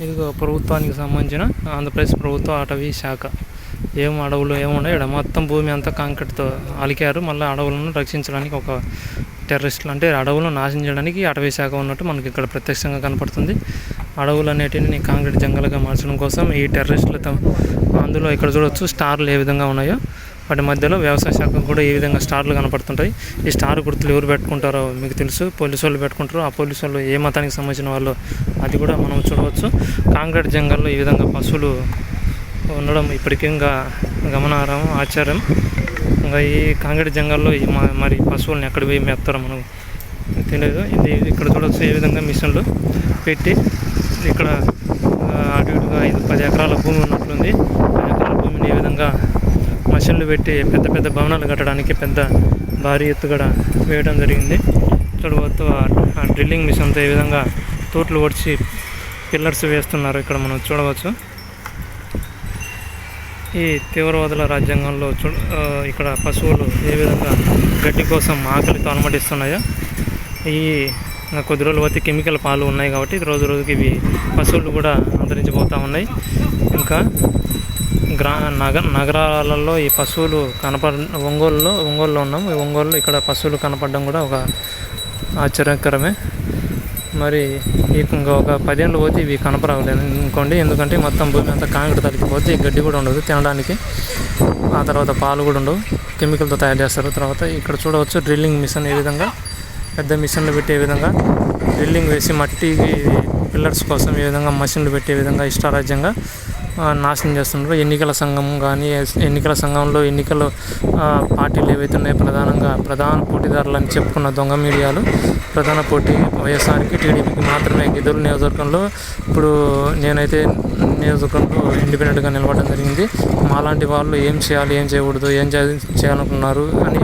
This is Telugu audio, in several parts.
ఇదిగో ప్రభుత్వానికి సంబంధించిన ఆంధ్రప్రదేశ్ ప్రభుత్వ అటవీ శాఖ. అడవులు ఏమున్నాయి ఇక్కడ మొత్తం భూమి అంతా కాంక్రీట్తో అలికారు. మళ్ళీ అడవులను రక్షించడానికి ఒక టెర్రరిస్టులు అంటే అడవులను నాశనం చేయడానికి అటవీ శాఖ ఉన్నట్టు మనకి ఇక్కడ ప్రత్యక్షంగా కనపడుతుంది. అడవులు అనేటిని కాంక్రీట్ జంగలుగా మార్చడం కోసం ఈ టెర్రరిస్టులతో అందులో ఇక్కడ చూడవచ్చు స్టార్లు ఏ విధంగా ఉన్నాయో. వాటి మధ్యలో వ్యవసాయ శాఖ కూడా ఈ విధంగా స్టార్లు కనపడుతుంటాయి. ఈ స్టార్ గుర్తులు ఎవరు పెట్టుకుంటారో మీకు తెలుసు, పోలీసు వాళ్ళు పెట్టుకుంటారు. ఆ పోలీసు వాళ్ళు ఏ మతానికి సంబంధించిన వాళ్ళు అది కూడా మనం చూడవచ్చు. కాంక్రీట్ జంగల్లో ఈ విధంగా పశువులు ఉండడం ఇప్పటికీ ఇంకా గమనార్హం, ఆశ్చర్యం. ఇంకా ఈ కాంక్రీట్ జంగల్లో మరి పశువులను ఎక్కడ పోయి మేపుతారో మనకు తెలియదు. ఇది ఇక్కడ చూడవచ్చు ఏ విధంగా మిషన్లు పెట్టి ఇక్కడ అటు ఇటుగా 5-10 ఎకరాల భూమి ఉన్నట్లుంది. 10 ఎకరాల భూమిని ఈ విధంగా మషన్లు పెట్టి పెద్ద పెద్ద భవనాలు కట్టడానికి పెద్ద భారీ ఎత్తుగడ వేయడం జరిగింది. చూడవచ్చు ఆ డ్రిల్లింగ్ మిషన్తో ఈ విధంగా తోట్లు ఒడిచి పిల్లర్స్ వేస్తున్నారు. ఇక్కడ మనం చూడవచ్చు. ఈ తీవ్రవాదుల రాజ్యాంగంలో ఇక్కడ పశువులు ఏ విధంగా గడ్డి కోసం ఆకలితో అనుమతిస్తున్నాయో, కొద్ది రోజులు పోతే కెమికల్ పాలు ఉన్నాయి కాబట్టి రోజు రోజుకి ఇవి పశువులు కూడా అంతరించిపోతూ ఉన్నాయి. ఇంకా నగరాలలో ఈ పశువులు ఒంగోలులో ఉన్నాం. ఈ ఒంగోలులో ఇక్కడ పశువులు కనపడడం కూడా ఒక ఆశ్చర్యకరమే. మరి ఇంకా ఒక 10 ఏళ్ళు పోతే ఇవి కనపరావలేదు అనుకోండి. ఎందుకంటే మొత్తం భూమి అంతా కాంక్రీట్ తలికిపోతే ఈ గడ్డి కూడా ఉండదు తినడానికి. ఆ తర్వాత పాలు కూడా ఉండవు, కెమికల్తో తయారు చేస్తారు. తర్వాత ఇక్కడ చూడవచ్చు డ్రిల్లింగ్ మిషన్ ఏ విధంగా పెద్ద మిషన్లు పెట్టే విధంగా డ్రిల్లింగ్ వేసి మట్టి పిల్లర్స్ కోసం ఈ విధంగా మషిన్లు పెట్టే విధంగా ఇష్టారాజ్యంగా నాశనం చేస్తున్నారు. ఎన్నికల సంఘం కానీ ఎన్నికల సంఘంలో ఎన్నికల పార్టీలు ఏవైతే ఉన్నాయో ప్రధాన పోటీదారులని చెప్పుకున్న దొంగ మీడియాలు ప్రధాన పోటీ వైఎస్ఆర్కి, టీడీపీకి మాత్రమే గిద్దరు నియోజకవర్గంలో. ఇప్పుడు నేనైతే నియోజకవర్గంలో ఇండిపెండెంట్గా నిలబడడం జరిగింది. మాలాంటి వాళ్ళు ఏం చేయాలి, ఏం చేయకూడదు, ఏం చేయాలనుకున్నారు అని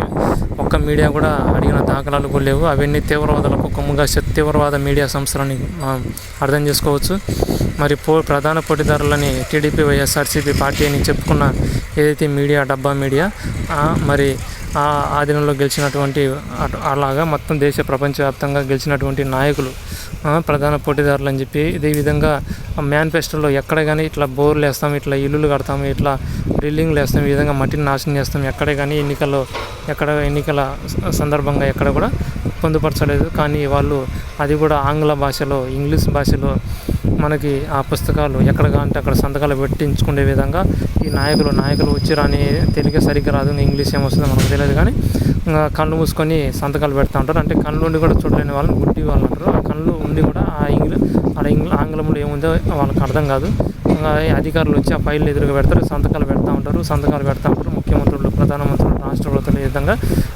ఒక్క మీడియా కూడా అడిగిన దాఖలాలు కూడా లేవు. అవన్నీ తీవ్రవాదులకు కొమ్ముగా తీవ్రవాద మీడియా సంస్థలని అర్థం చేసుకోవచ్చు. మరి ప్రధాన పోటీదారులని టీడీపీ, వైఎస్ఆర్సీపీ పార్టీ అని చెప్పుకున్న ఏదైతే మీడియా డబ్బా మీడియా మరి ఆధీనంలో గెలిచినటువంటి అలాగా మొత్తం ప్రపంచవ్యాప్తంగా గెలిచినటువంటి నాయకులు ప్రధాన పోటీదారులు అని చెప్పి ఇదే విధంగా మేనిఫెస్టోలో ఎక్కడ కానీ ఇట్లా బోర్లు వేస్తాం, ఇట్లా ఇల్లులు కడతాము, ఇట్లా డ్రిల్లింగ్లు వేస్తాం, ఈ విధంగా మట్టిని నాశనం చేస్తాం ఎక్కడే కానీ ఎన్నికల సందర్భంగా ఎక్కడ కూడా పొందుపరచలేదు. కానీ వాళ్ళు అది కూడా ఆంగ్ల భాషలో, ఇంగ్లీష్ భాషలో మనకి ఆ పుస్తకాలు ఎక్కడ కావాలంటే అక్కడ సంతకాలు పెట్టించుకునే విధంగా ఈ నాయకులు వచ్చి రాని తెలుగే సరిగ్గా రాదు, ఇంగ్లీష్ ఏమొస్తుందో మనకు తెలియదు. కానీ కళ్ళు మూసుకొని సంతకాలు పెడతా ఉంటారు. అంటే కళ్ళు ఉండి కూడా చూడలేని వాళ్ళని గుడ్డి వాళ్ళు అంటారు. ఆ కళ్ళు ఉండి కూడా ఆంగ్లంలో ఏముందో వాళ్ళకి అర్థం కాదు. అధికారులు వచ్చి ఆ ఫైళ్ళు ఎదురుగా పెడతారు, సంతకాలు పెడతా ఉంటారు. ముఖ్యమంత్రులు, ప్రధానమంత్రులు, రాష్ట్ర ప్రభుత్వాలు ఈ విధంగా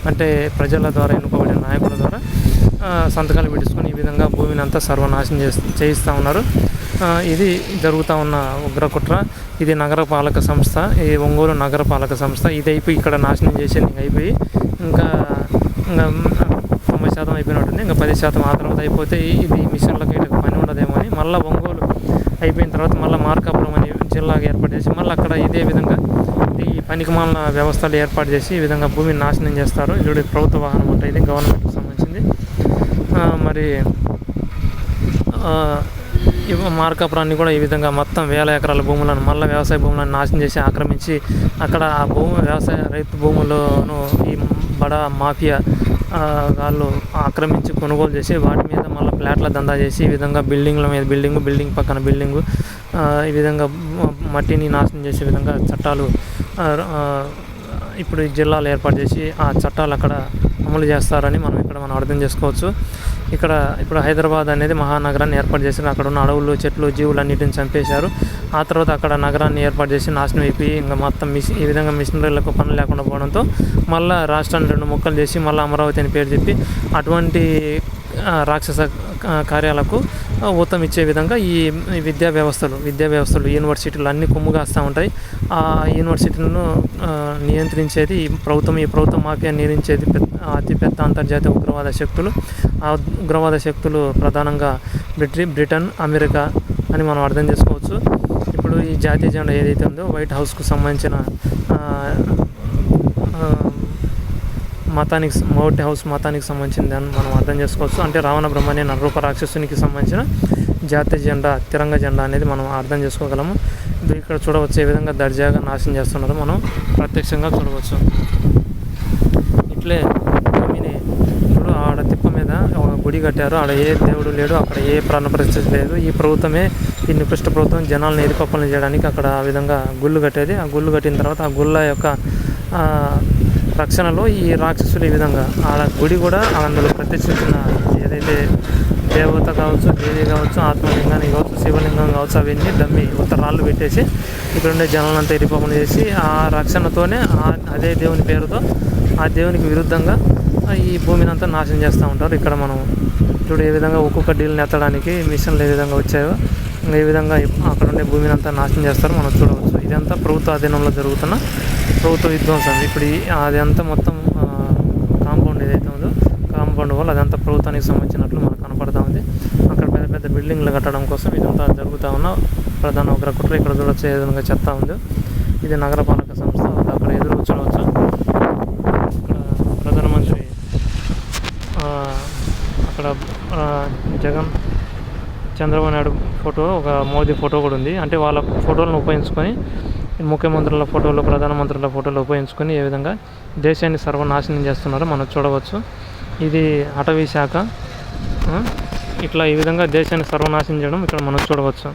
అంటే ప్రజల ద్వారా ఎన్నుకోబడిన నాయకుల ద్వారా సంతకాలు పెట్టించుకొని ఈ విధంగా భూమిని అంతా సర్వనాశనం చేయిస్తూ ఉన్నారు. ఇది జరుగుతూ ఉన్న ఉగ్రకుట్ర. ఇది నగరపాలక సంస్థ, ఈ ఒంగోలు నగరపాలక సంస్థ. ఇది అయిపోయి ఇక్కడ నాశనం చేసేది అయిపోయి ఇంకా 90% అయిపోయినట్టుంది. ఇంకా 10% ఆ తర్వాత అయిపోతే ఇది మిషన్లకు ఇట్లా పని ఉండదేమో అని మళ్ళీ ఒంగోలు అయిపోయిన తర్వాత మళ్ళీ మార్కాపురం అని జిల్లాగా ఏర్పాటు చేసి మళ్ళీ అక్కడ ఇదే విధంగా ఈ పనికిమాలిన వ్యవస్థలు ఏర్పాటు చేసి ఈ విధంగా భూమిని నాశనం చేస్తారు. ఇది ప్రభుత్వ వాహనం అంటే ఇది గవర్నమెంట్కి సంబంధించింది. మరి మార్కాపురాన్ని కూడా ఈ విధంగా మొత్తం 1000 ఎకరాల భూములను మళ్ళీ వ్యవసాయ భూములను నాశనం చేసి ఆక్రమించి అక్కడ ఆ రైతు భూములను ఈ బడా మాఫియా వాళ్ళు ఆక్రమించి కొనుగోలు చేసి వాటి మీద మళ్ళీ ఫ్లాట్ల దందా చేసి ఈ విధంగా బిల్డింగ్ల మీద బిల్డింగ్ పక్కన బిల్డింగు ఈ విధంగా మట్టిని నాశనం చేసే విధంగా చట్టాలు ఇప్పుడు ఈ జిల్లాలు ఏర్పాటు చేసి ఆ చట్టాలు అక్కడ అమలు చేస్తారని మనం అర్థం చేసుకోవచ్చు. ఇప్పుడు హైదరాబాద్ అనేది మహానగరాన్ని ఏర్పాటు చేసి అక్కడ ఉన్న అడవులు, చెట్లు, జీవులు అన్నిటిని చంపేశారు. ఆ తర్వాత అక్కడ నగరాన్ని ఏర్పాటు చేసి నాశనం అయిపోయి ఇంకా మొత్తం ఈ విధంగా మిషనరీలకు పనులు లేకుండా పోవడంతో మళ్ళీ రాష్ట్రాన్ని 2 ముక్కలు చేసి మళ్ళీ అమరావతి అని పేరు చెప్పి అటువంటి రాక్షస కార్యాలకు ఊతం ఇచ్చే విధంగా ఈ విద్యా వ్యవస్థలు యూనివర్సిటీలు అన్నీ కొమ్ముగాస్తూ ఉంటాయి. ఆ యూనివర్సిటీలను నియంత్రించేది ఈ ప్రభుత్వం మాఫియా నియంత్రించేది అతిపెద్ద అంతర్జాతీయ ఉగ్రవాద శక్తులు. ఆ ఉగ్రవాద శక్తులు ప్రధానంగా బ్రిటన్, అమెరికా అని మనం అర్థం చేసుకోవచ్చు. ఇప్పుడు ఈ జాతీయ జెండా ఏదైతే ఉందో వైట్ హౌస్కు సంబంధించిన వైట్ హౌస్ మతానికి సంబంధించింది అని మనం అర్థం చేసుకోవచ్చు. అంటే రావణ బ్రహ్మణ్య నరరూప రాక్షసునికి సంబంధించిన జాతీయ జెండా తిరంగ జెండా అనేది మనం అర్థం చేసుకోగలము. ఇది ఇక్కడ చూడవచ్చు ఏ విధంగా దర్జాగా నాశనం చేస్తున్నారో మనం ప్రత్యక్షంగా చూడవచ్చు. ఇట్లే భూమిని ఇప్పుడు ఆడ తిప్ప మీద ఒక గుడి కట్టారు. ఆడ ఏ దేవుడు లేడు, అక్కడ ఏ ప్రాణ పరిస్థితి లేదు. ఈ ప్రభుత్వమే, ఈ నికృష్ట ప్రభుత్వం జనాలను ఎరిపప్పలను చేయడానికి అక్కడ ఆ విధంగా గుళ్ళు కట్టేది. ఆ గుళ్ళు కట్టిన తర్వాత ఆ గుళ్ళ యొక్క రక్షణలో ఈ రాక్షసులు ఈ విధంగా ఆడ గుడి కూడా అందులో ప్రత్యక్షించిన ఏదైతే దేవత కావచ్చు, దేవి కావచ్చు, ఆత్మలింగాన్ని కావచ్చు, శివలింగం కావచ్చు, అవన్నీ డమ్మి రాళ్ళు పెట్టేసి ఇక్కడ ఉండే జనాలంతా ఎరిపప్పలు చేసి ఆ రక్షణతోనే అదే దేవుని పేరుతో ఆ దేవునికి విరుద్ధంగా ఈ భూమిని అంతా నాశనం చేస్తూ ఉంటారు. ఇక్కడ మనం చూడు ఏ విధంగా ఉక్కు కడ్డీలను ఎత్తడానికి మిషన్లు ఏ విధంగా వచ్చాయో ఏ విధంగా అక్కడ ఉండే భూమిని అంతా నాశనం చేస్తారో మనం చూడవచ్చు. ఇదంతా ప్రభుత్వ అధీనంలో జరుగుతున్న ప్రభుత్వ విధ్వంసం. ఇప్పుడు అదంతా మొత్తం కాంపౌండ్ ఏదైతే ఉందో కాంపౌండ్ వల్ల అదంతా ప్రభుత్వానికి సంబంధించినట్లు మనకు కనపడుతూ ఉంది. అక్కడ పెద్ద పెద్ద బిల్డింగ్లు కట్టడం కోసం ఇదంతా జరుగుతూ ఉన్న ప్రధాన ఉగ్రకుట్ర. ఇక్కడ చూడవచ్చు ఏ విధంగా చెత్త ఉంది. ఇది నగరపాలక సంస్థ. అక్కడ ఎదురు చూడవచ్చు ప్రధానమంత్రి అక్కడ చంద్రబాబు నాయుడు ఫోటో, ఒక మోదీ ఫోటో కూడా ఉంది. అంటే వాళ్ళ ఫోటోలను ఉపయోగించుకొని ముఖ్యమంత్రుల ఫోటోలు, ప్రధానమంత్రుల ఫోటోలు ఉపయోగించుకొని ఏ విధంగా దేశాన్ని సర్వనాశనం చేస్తున్నారో మనం చూడవచ్చు. ఇది అటవీ శాఖ ఇట్లా ఈ విధంగా దేశాన్ని సర్వనాశనం చేయడం ఇక్కడ మనం చూడవచ్చు.